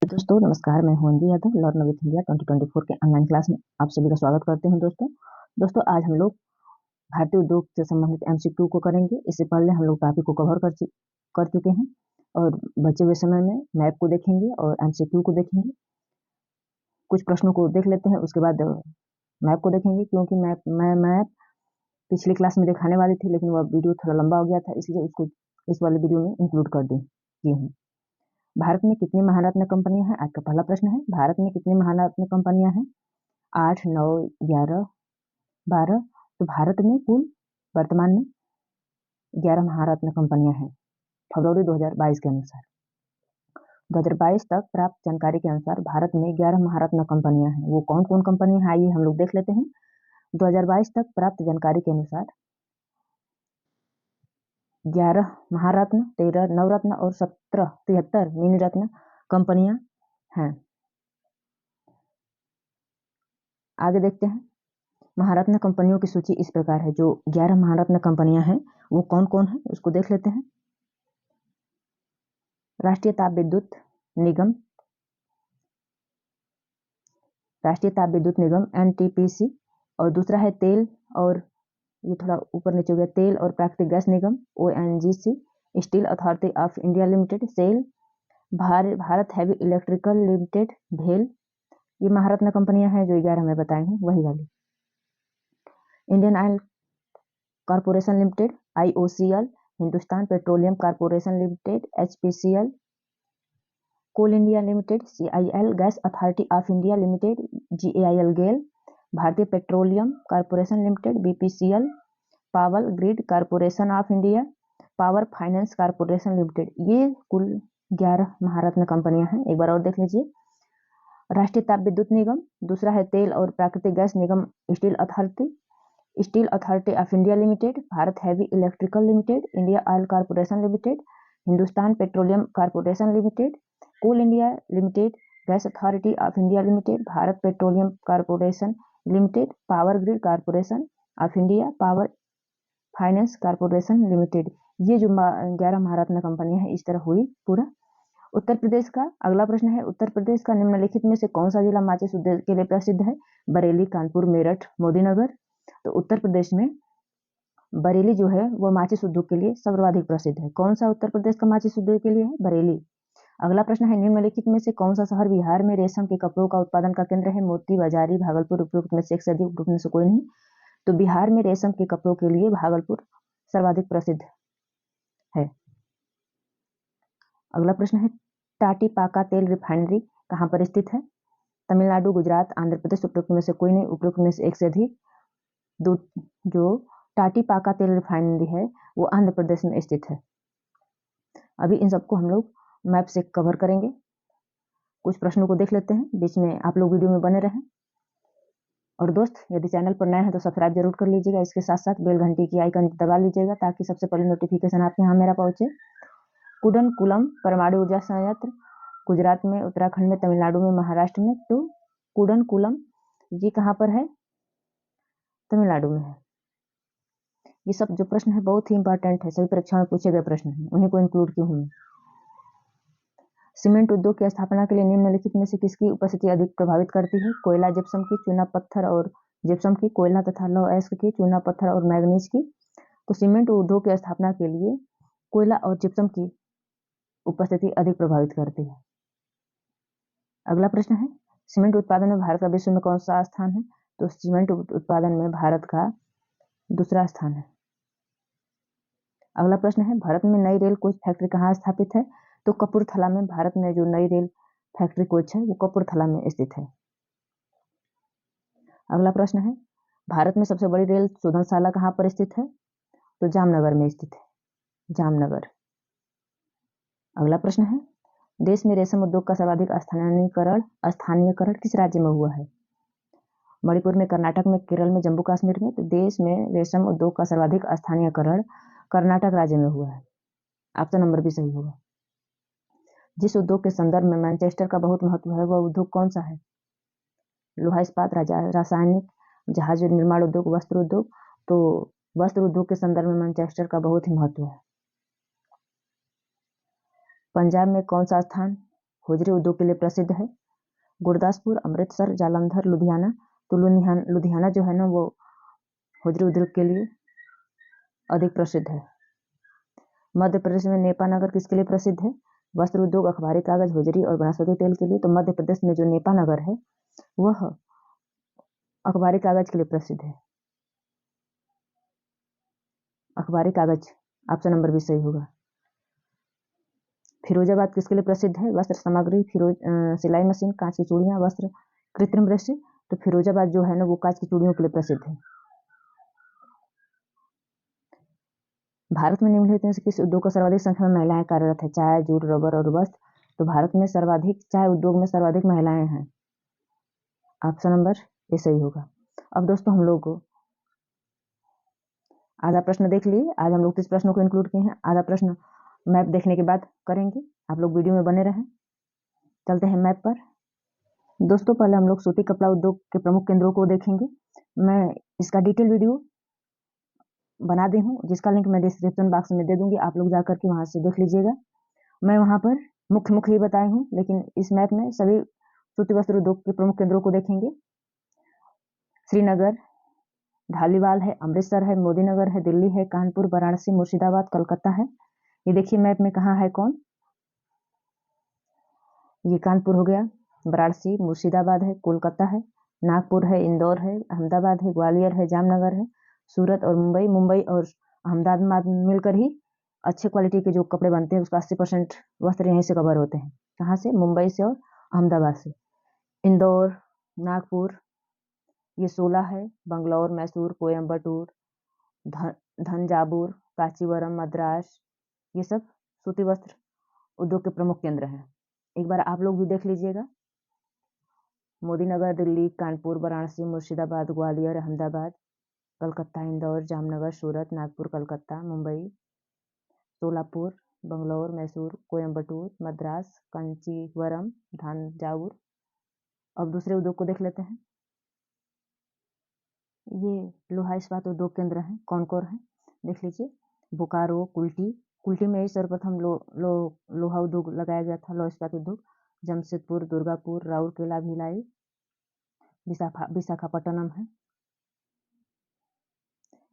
दोस्तों नमस्कार, मैं हूं Anju Yadav. Learn with India 2024 के ऑनलाइन क्लास में आप सभी का स्वागत करते हैं। दोस्तों आज हम लोग भारतीय उद्योग से संबंधित एमसीक्यू को करेंगे। इससे पहले हम लोग टॉपिक को कवर कर चुके हैं और बचे हुए समय में मैप को देखेंगे और एमसीक्यू को देखेंगे। कुछ प्रश्नों को देख लेते हैं, उसके बाद मैप को देखेंगे, क्योंकि मैप पिछली क्लास में दिखाने वाली थी, लेकिन वह वीडियो थोड़ा लंबा हो गया था, इसलिए उसको इस वाले वीडियो में इंक्लूड कर की हूँ। भारत में कितनी महारत्न कंपनियां हैं? आज का पहला प्रश्न है, भारत में कितनी महारत्न कंपनियां हैं? 8, 9, 11, 12। तो भारत में कुल वर्तमान में 11 महारत्न कंपनियां हैं फरवरी 2022 के अनुसार। 2022 तक प्राप्त जानकारी के अनुसार भारत में 11 महारत्न कंपनियां हैं। वो कौन कौन कंपनियां हैं आइए हम लोग देख लेते हैं। 2022 तक प्राप्त जानकारी के अनुसार 11 महारत्न, 13 नवरत्न और 73 मिनी रत्न कंपनियां हैं। आगे देखते हैं। महारत्न कंपनियों की सूची इस प्रकार है। जो 11 महारत्न कंपनियां हैं वो कौन कौन है उसको देख लेते हैं। राष्ट्रीय ताप विद्युत निगम एनटीपीसी, और दूसरा है तेल, और ये थोड़ा ऊपर नीचे हो गया, तेल और प्राकृतिक गैस निगम ONGC, Steel authority of India Limited SAIL, Bharat heavy electrical Limited भेल। ये महारत्न कंपनियां हैं जो 11 में बताए हैं, वही वाली। Indian oil corporation limited IOCL, Hindustan petroleum corporation limited HPCL, coal India limited CIL, gas authority of India limited GAIL GAIL, Bharatiya petroleum corporation limited BPCL, power grid corporation of India, power finance corporation limited. ये कुल 11 महारत्न कंपनियां हैं। एक बार और देख लीजिए। राष्ट्रीय ताप विद्युत निगम, दूसरा है तेल और प्राकृतिक गैस निगम steel authority of India limited, Bharat heavy electrical limited, India oil corporation limited, Hindustan petroleum corporation limited, coal India limited, gas authority of India limited, Bharat petroleum corporation limited, power grid corporation of India, power finance corporation limited. ये जो 11 महारत्न कंपनियां हैं, इस तरह हुई पूरा। उत्तर प्रदेश का अगला प्रश्न है। उत्तर प्रदेश का निम्नलिखित में से कौन सा जिला माचिस उद्योग के लिए प्रसिद्ध है? बरेली, कानपुर, मेरठ, मोदीनगर। तो उत्तर प्रदेश में बरेली जो है वो माचिस उद्योग के लिए सर्वाधिक प्रसिद्ध है। कौन सा उत्तर प्रदेश का माचिस उद्योग के लिए है? बरेली। अगला प्रश्न है, निम्नलिखित में से कौन सा शहर बिहार में रेशम के कपड़ों का उत्पादन का केंद्र है? मोती बाजारी, भागलपुर। उपयुक्त में से एक से अधिक, उपयुक्त में से कोई नहीं। तो बिहार में रेशम के कपड़ों के लिए भागलपुर सर्वाधिक प्रसिद्ध है। अगला प्रश्न है, टाटीपाका तेल रिफाइनरी कहाँ पर स्थित है? तमिलनाडु, गुजरात, आंध्र प्रदेश। उपयुक्त में से कोई नहीं, उपयुक्त में से एक से अधिक। जो टाटीपाका तेल रिफाइनरी है वो आंध्र प्रदेश में स्थित है। अभी इन सबको हम लोग मैप से कवर करेंगे। कुछ प्रश्नों को देख लेते हैं, बीच में आप लोग वीडियो में बने रहें। और दोस्त, यदि चैनल पर नए हैं तो सब्सक्राइब जरूर कर लीजिएगा। इसके साथ साथ बेल घंटी की आइकन दबा लीजिएगा ताकि सबसे पहले नोटिफिकेशन आपके यहाँ मेरा पहुंचे। कुडनकुलम परमाणु ऊर्जा संयंत्र गुजरात में, उत्तराखंड में, तमिलनाडु में, महाराष्ट्र में। तो कुडनकुलम ये कहाँ पर है? तमिलनाडु में है। ये सब जो प्रश्न है बहुत ही इंपॉर्टेंट है, सभी परीक्षा में पूछे गए प्रश्न हैं, उन्हीं को इंक्लूड की हूँ। सीमेंट उद्योग की स्थापना के लिए निम्नलिखित में से किसकी उपस्थिति अधिक प्रभावित करती है? कोयला, जिप्सम की, चूना पत्थर और जिप्सम की, कोयला तथा लौह अयस्क की, चूना पत्थर और मैग्नीज की। तो सीमेंट उद्योग की स्थापना के लिए कोयला और जिप्सम की उपस्थिति अधिक प्रभावित करती है। अगला प्रश्न है, सीमेंट उत्पादन में भारत का विश्व में कौन सा स्थान है? तो सीमेंट उत्पादन में भारत का दूसरा स्थान है। अगला प्रश्न है, भारत में नई रेल कोच फैक्ट्री कहाँ स्थापित है? तो कपूरथला में भारत में जो नई रेल फैक्ट्री कोच है वो कपूरथला में स्थित है। अगला प्रश्न है, भारत में सबसे बड़ी रेल शोधनशाला कहाँ पर स्थित है? तो जामनगर में स्थित है, जामनगर। अगला प्रश्न है, देश में रेशम उद्योग का सर्वाधिक स्थानीयकरण किस राज्य में हुआ है? मणिपुर में, कर्नाटक में, केरल में, जम्मू कश्मीर में। तो देश में रेशम उद्योग का सर्वाधिक स्थानीयकरण कर्नाटक राज्य में हुआ है। ऑप्शन नंबर भी सही होगा। जिस उद्योग के संदर्भ में मैनचेस्टर का बहुत महत्व है वह उद्योग कौन सा है? लोहा इस्पात, रासायनिक, जहाज निर्माण उद्योग, वस्त्र उद्योग। तो वस्त्र उद्योग के संदर्भ में मैनचेस्टर का बहुत ही महत्व है। पंजाब में कौन सा स्थान होजरी उद्योग के लिए प्रसिद्ध है। गुरदासपुर, अमृतसर, जालंधर, लुधियाना। तो लुधियाना जो है ना वो होजरी उद्योग के लिए अधिक प्रसिद्ध है। मध्य प्रदेश में नेपा नगर किसके लिए प्रसिद्ध है? वस्त्र उद्योग, अखबारी कागज, होजरी और वनस्पति तेल के लिए। तो मध्य प्रदेश में जो नेपा नगर है वह अखबारी कागज के लिए प्रसिद्ध है। अखबारी कागज ऑप्शन नंबर भी सही होगा। फिरोजाबाद किसके लिए प्रसिद्ध है? वस्त्र सामग्री, सिलाई मशीन, कांच की चूड़ियां, वस्त्र, कृत्रिम रेशे। तो फिरोजाबाद जो है ना वो कांच की चूड़ियों के लिए प्रसिद्ध है। भारत में निम्नलिखित में से किस उद्योग का सर्वाधिक संख्या में महिलाएं कार्यरत है? चाय, जूट, रबर और वस्त्र। तो भारत में सर्वाधिक चाय उद्योग में सर्वाधिक महिलाएं हैं। ऑप्शन नंबर ये सही होगा। अब दोस्तों हम लोग आधा प्रश्न देख लिए। आज हम लोग 30 प्रश्नों को इंक्लूड किए हैं। आधा प्रश्न मैप देखने के बाद करेंगे। आप लोग वीडियो में बने रहें। चलते हैं मैप पर। दोस्तों पहले हम लोग सूती कपड़ा उद्योग के प्रमुख केंद्रों को देखेंगे। मैं इसका डिटेल वीडियो बना दी हूँ जिसका लिंक मैं डिस्क्रिप्शन बॉक्स में दे दूंगी। आप लोग जाकर के वहां से देख लीजिएगा। मैं वहां पर मुख्य मुख्य ही बताई हूँ, लेकिन इस मैप में सभी सूती वस्त्र उद्योग के प्रमुख केंद्रों को देखेंगे। श्रीनगर, धालीवाल है, अमृतसर है, मोदीनगर है, दिल्ली है, कानपुर, वाराणसी, मुर्शिदाबाद, कलकत्ता है। ये देखिए मैप में कहाँ है कौन। ये कानपुर हो गया, वाराणसी, मुर्शिदाबाद है, कोलकाता है, नागपुर है, इंदौर है, अहमदाबाद है, ग्वालियर है, जामनगर है, सूरत और मुंबई और अहमदाबाद मिलकर ही अच्छे क्वालिटी के जो कपड़े बनते हैं उसका 80% वस्त्र यहीं से कवर होते हैं। कहाँ से? मुंबई से और अहमदाबाद से। इंदौर, नागपुर, ये 16 है, बंगलौर, मैसूर, कोयम्बटूर, धनजाबुर, कांचीवरम, मद्रास, ये सब सूती वस्त्र उद्योग के प्रमुख केंद्र हैं। एक बार आप लोग भी देख लीजिएगा। मोदीनगर, दिल्ली, कानपुर, वाराणसी, मुर्शिदाबाद, ग्वालियर, अहमदाबाद, कलकत्ता, इंदौर, जामनगर, सूरत, नागपुर, कलकत्ता, मुंबई, सोलापुर, बंगलौर, मैसूर, कोयम्बटूर, मद्रास, कांचीवरम, थांजावुर। अब दूसरे उद्योग को देख लेते हैं। ये लोहा इस्पात उद्योग केंद्र हैं। कौन कौन है देख लीजिए। बोकारो, कुल्टी में ही सर्वप्रथम लोहा उद्योग लगाया गया था, लोहा इस्पात उद्योग। जमशेदपुर, दुर्गापुर, राउरकेला, भिलाई, विशाखापट्टनम है।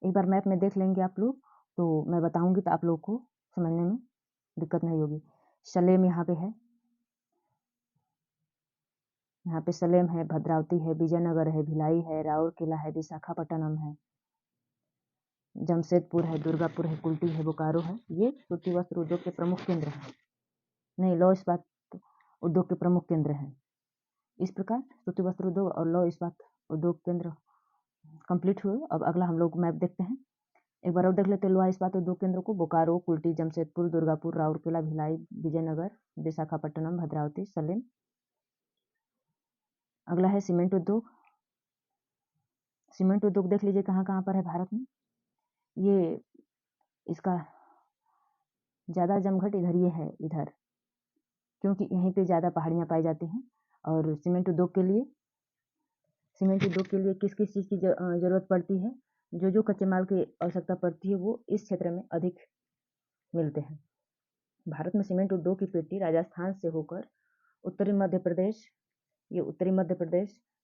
एक बार मैप में देख लेंगे आप लोग तो मैं बताऊंगी तो आप लोग को समझने में दिक्कत नहीं होगी। सलेम यहाँ पे है, यहाँ पे सलेम है, भद्रावती है, विजयनगर है, भिलाई है, राउरकेला है, विशाखापट्टनम है, जमशेदपुर है, दुर्गापुर है, कुल्टी है, बोकारो है। ये सूती वस्त्र उद्योग के प्रमुख केंद्र हैं, नहीं लौह इस्पात उद्योग के प्रमुख केंद्र हैं। इस प्रकार सूती वस्त्र उद्योग और लौह इस्पात उद्योग केंद्र कंप्लीट हुए। अब अगला हम लोग मैप देखते हैं। एक बार और देख लेते हैं लोहा इस्पात उद्योग केंद्र को। बोकारो, कुल्टी, जमशेदपुर, दुर्गापुर, राउरकेला, भिलाई, विजयनगर, विशाखापट्टनम, भद्रावती, सलेम। अगला है सीमेंट उद्योग। सीमेंट उद्योग देख लीजिए कहाँ कहाँ पर है भारत में। ये इसका ज़्यादा जमघट इधर ये है, इधर, क्योंकि यहीं पे ज़्यादा पहाड़ियाँ पाई जाती हैं। और सीमेंट उद्योग के लिए किस किस चीज़ की ज़रूरत पड़ती है, जो जो कच्चे माल की आवश्यकता पड़ती है वो इस क्षेत्र में अधिक मिलते हैं। भारत में सीमेंट उद्योग की पेटी राजस्थान से होकर उत्तरी मध्य प्रदेश,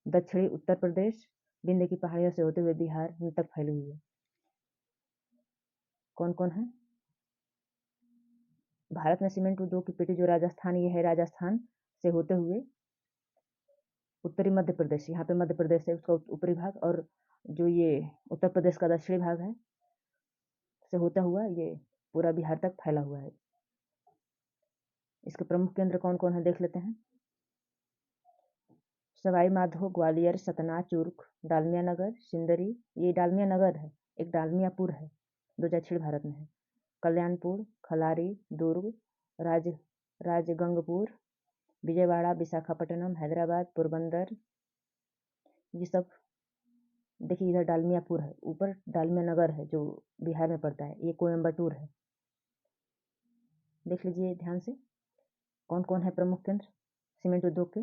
दक्षिणी उत्तर प्रदेश, विंध्य की पहाड़ियों से होते हुए बिहार तक फैली हुई है। कौन कौन है भारत में सीमेंट उद्योग की पेटी? जो राजस्थान, ये है राजस्थान से होते हुए उत्तरी मध्य प्रदेश, यहाँ पे मध्य प्रदेश है उसका ऊपरी भाग, और जो ये उत्तर प्रदेश का दक्षिणी भाग है से होता हुआ ये पूरा बिहार तक फैला हुआ है। इसके प्रमुख केंद्र कौन कौन है देख लेते हैं। सवाई माधो, ग्वालियर, सतना, चूर्क, डालमिया नगर, सिंदरी, ये डालमिया नगर है, एक डालमियापुर है, दो दक्षिण भारत में है। कल्याणपुर, खलारी, दुर्ग, राजगंगपुर, विजयवाड़ा, विशाखापट्टनम, हैदराबाद, पोरबंदर, ये सब देखिए। इधर डालमियापुर है, ऊपर डालमिया नगर है जो बिहार में पड़ता है, ये कोयम्बटूर है। देख लीजिए ध्यान से कौन कौन है प्रमुख केंद्र सीमेंट उद्योग के।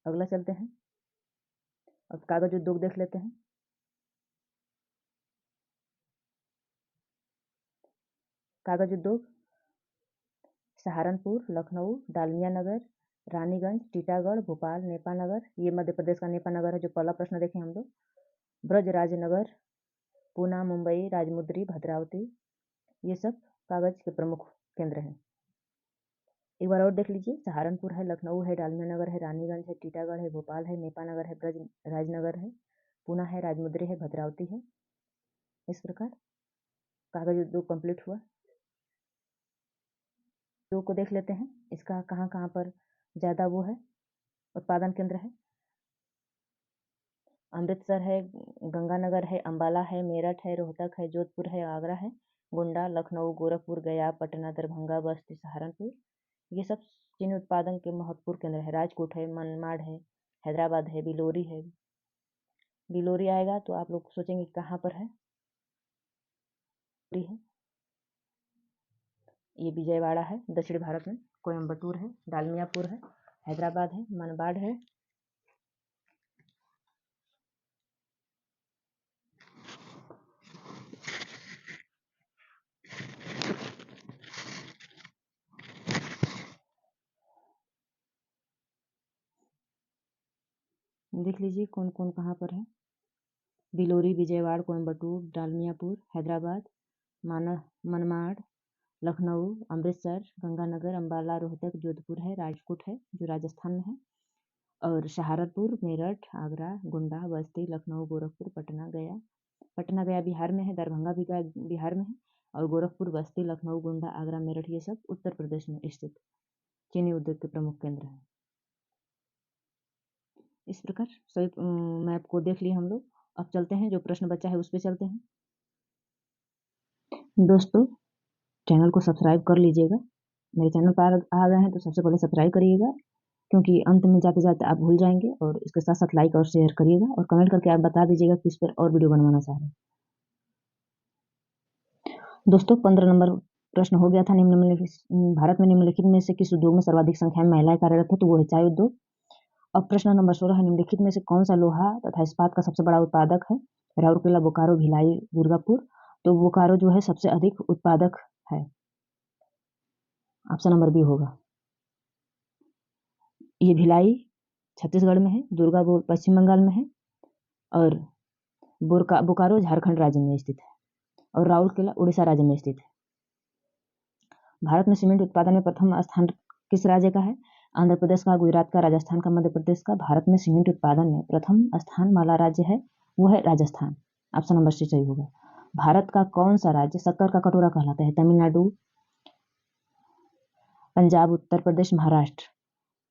अगला चलते हैं, अब कागज उद्योग देख लेते हैं। कागज उद्योग सहारनपुर, लखनऊ, डालमिया नगर, रानीगंज, टीटागढ़, भोपाल, नेपा नगर, ये मध्य प्रदेश का नेपा नगर है जो पहला प्रश्न देखें हम लोग। ब्रज राजनगर, पूना, मुंबई, राजमुंद्री, भद्रावती, ये सब कागज के प्रमुख केंद्र हैं। एक बार और देख लीजिए, सहारनपुर है, लखनऊ है, डालमिया नगर है, रानीगंज है, टीटागढ़ है, भोपाल है, नेपा नगर है, ब्रज राजनगर है, पूना है, राजमुंद्री है, भद्रावती है। इस प्रकार कागज उद्योग कंप्लीट हुआ। दो को देख लेते हैं, इसका कहाँ कहाँ पर ज़्यादा वो है उत्पादन केंद्र है। अमृतसर है, गंगानगर है, अंबाला है, मेरठ है, रोहतक है, जोधपुर है, आगरा है, गोंडा, लखनऊ, गोरखपुर, गया, पटना, दरभंगा, बस्ती, सहारनपुर, ये सब चीनी उत्पादन के महत्वपूर्ण केंद्र है। राजकोट है, मनमाड़ है, हैदराबाद है, बिलोरी है। बिलोरी आएगा तो आप लोग सोचेंगे कहाँ पर है, ये विजयवाड़ा है, दक्षिण भारत में। कोयम्बटूर है, डालमियापुर है, हैदराबाद है, मनमाड़ है। देख लीजिए कौन कौन कहाँ पर है। बिलोरी, विजयवाड़ा, कोयम्बटूर, डालमियापुर, हैदराबाद, मनमाड़, लखनऊ, अमृतसर, गंगानगर, अंबाला, रोहतक, जोधपुर है, राजकोट है जो राजस्थान में है, और सहारनपुर, मेरठ, आगरा, गोंडा, बस्ती, लखनऊ, गोरखपुर, पटना, गया। पटना गया बिहार में है, दरभंगा भी बिहार में है, और गोरखपुर, बस्ती, लखनऊ, गोंडा, आगरा, मेरठ, ये सब उत्तर प्रदेश में स्थित चीनी उद्योग के प्रमुख केंद्र हैं। इस प्रकार सभी मैप को देख लिए हम लोग। अब चलते हैं, जो प्रश्न बचा है उस पर चलते हैं। दोस्तों, चैनल को सब्सक्राइब कर लीजिएगा। मेरे चैनल पर आ गए हैं तो सबसे पहले सब्सक्राइब करिएगा, क्योंकि अंत में जाते जाते आप भूल जाएंगे। और इसके साथ साथ लाइक और शेयर करिएगा, और कमेंट करके आप बता दीजिएगा किस पर और वीडियो बनवाना चाह रहे हैं। दोस्तों, 15 नंबर प्रश्न हो गया था। भारत में निम्नलिखित में से किस उद्योग में सर्वाधिक संख्या में महिलाएं कार्यरत है, तो वो है चाय उद्योग। अब प्रश्न नंबर 16 है, निम्नलिखित में से कौन सा लोहा तथा इस्पात का सबसे बड़ा उत्पादक है। राउरकेला, बोकारो, भिलाई, दुर्गापुर। तो बोकारो जो है सबसे अधिक उत्पादक है, ऑप्शन नंबर बी होगा। ये भिलाई छत्तीसगढ़ में है, दुर्गापुर पश्चिम बंगाल में है, और बोकारो झारखंड राज्य में स्थित है, और राउरकेला उड़ीसा राज्य में स्थित है। भारत में सीमेंट उत्पादन में प्रथम स्थान किस राज्य का है। आंध्र प्रदेश का, गुजरात का, राजस्थान का, मध्य प्रदेश का। भारत में सीमेंट उत्पादन में प्रथम स्थान वाला राज्य है वो है राजस्थान, ऑप्शन नंबर सी सही होगा। भारत का कौन सा राज्य शक्कर का कटोरा कहलाता है। तमिलनाडु, पंजाब, उत्तर प्रदेश, महाराष्ट्र।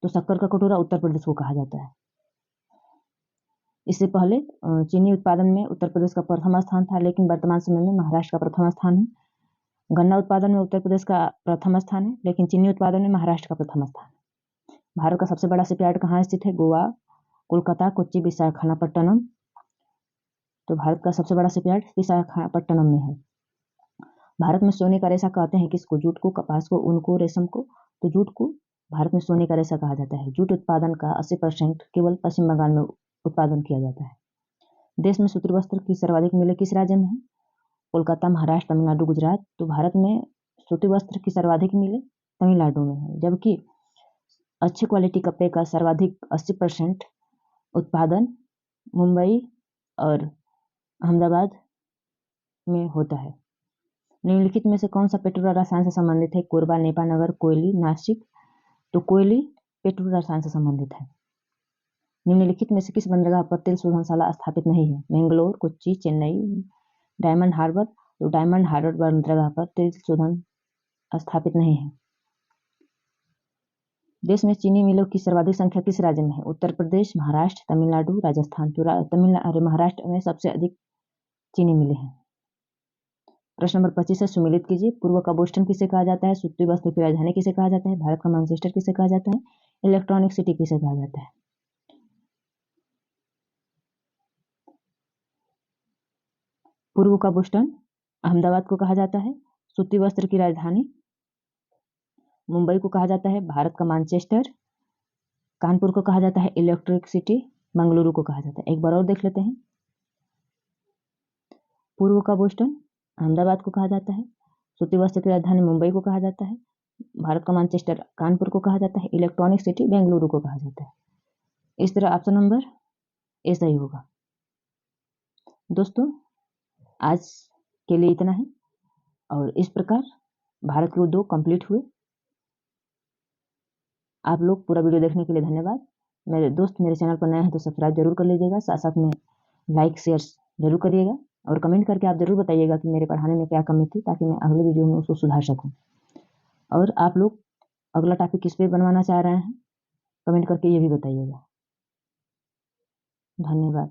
तो शक्कर का कटोरा उत्तर प्रदेश को कहा जाता है। इससे पहले चीनी उत्पादन में उत्तर प्रदेश का प्रथम स्थान था, लेकिन वर्तमान समय में महाराष्ट्र का प्रथम स्थान है। गन्ना उत्पादन में उत्तर प्रदेश का प्रथम स्थान है, लेकिन चीनी उत्पादन में महाराष्ट्र का प्रथम स्थान है। भारत का सबसे बड़ा शिपयार्ड कहाँ स्थित है। गोवा, कोलकाता, कोच्चि, विशाखापट्टनम। तो भारत का सबसे बड़ा शिपयार्ड विशाखापट्टनम में है। भारत में सोने का रेशा कहते हैं किसको। जूट को, कपास को, ऊन को, रेशम को। तो जूट को भारत में सोने का रेशा कहा जाता है। जूट उत्पादन का 80% केवल पश्चिम बंगाल में उत्पादन किया जाता है। देश में सूती वस्त्र की सर्वाधिक मिलें किस राज्य में है। कोलकाता, महाराष्ट्र, तमिलनाडु, गुजरात। तो भारत में सूती वस्त्र की सर्वाधिक मिलें तमिलनाडु में है, जबकि अच्छी क्वालिटी कपड़े का सर्वाधिक 80% उत्पादन मुंबई और अहमदाबाद में होता है। निम्नलिखित में से कौन सा पेट्रोल रसायन से संबंधित है। कोरबा, नेपा नगर, कोयली, नासिक। तो कोयली पेट्रोल रसायन से संबंधित है। निम्नलिखित में से किस बंदरगाह पर तेल शोधनशाला स्थापित नहीं है। मैंगलोर, कोच्चि, चेन्नई, डायमंड हार्बर। तो डायमंड हार्बर बंदरगाह पर तेल शोधन स्थापित नहीं है। देश में चीनी मिलों की सर्वाधिक संख्या किस राज्य में है। उत्तर प्रदेश, महाराष्ट्र, तमिलनाडु, राजस्थान। तो महाराष्ट्र में सबसे अधिक चीनी मिलें हैं। प्रश्न नंबर 25 है, सुमेलित कीजिए। पूर्व का बोस्टन किसे कहा जाता है। सूती वस्त्र की राजधानी किसे कहा जाता है। भारत का मैनचेस्टर किसे कहा जाता है। इलेक्ट्रॉनिक सिटी किसे कहा जाता है। पूर्व का बोस्टन अहमदाबाद को कहा जाता है। सूती वस्त्र की राजधानी मुंबई को कहा जाता है। भारत का मैनचेस्टर कानपुर को कहा जाता है। इलेक्ट्रिक सिटी मंगलुरु को कहा जाता है। एक बार और देख लेते हैं। पूर्व का बोस्टन अहमदाबाद को कहा जाता है। सूती वस्त्र की राजधानी मुंबई को कहा जाता है। भारत का मैनचेस्टर कानपुर को कहा जाता है, इलेक्ट्रॉनिक सिटी बेंगलुरु को कहा जाता है। इस तरह ऑप्शन नंबर ए सही होगा। दोस्तों आज के लिए इतना ही, और इस प्रकार भारत के 2 कंप्लीट हुए। आप लोग पूरा वीडियो देखने के लिए धन्यवाद। मेरे दोस्त मेरे चैनल पर नए हैं तो सब्सक्राइब जरूर कर लीजिएगा, साथ साथ में लाइक शेयर जरूर करिएगा, और कमेंट करके आप जरूर बताइएगा कि मेरे पढ़ाने में क्या कमी थी, ताकि मैं अगले वीडियो में उसको सुधार सकूं। और आप लोग अगला टॉपिक किस पे बनवाना चाह रहे हैं, कमेंट करके ये भी बताइएगा। धन्यवाद।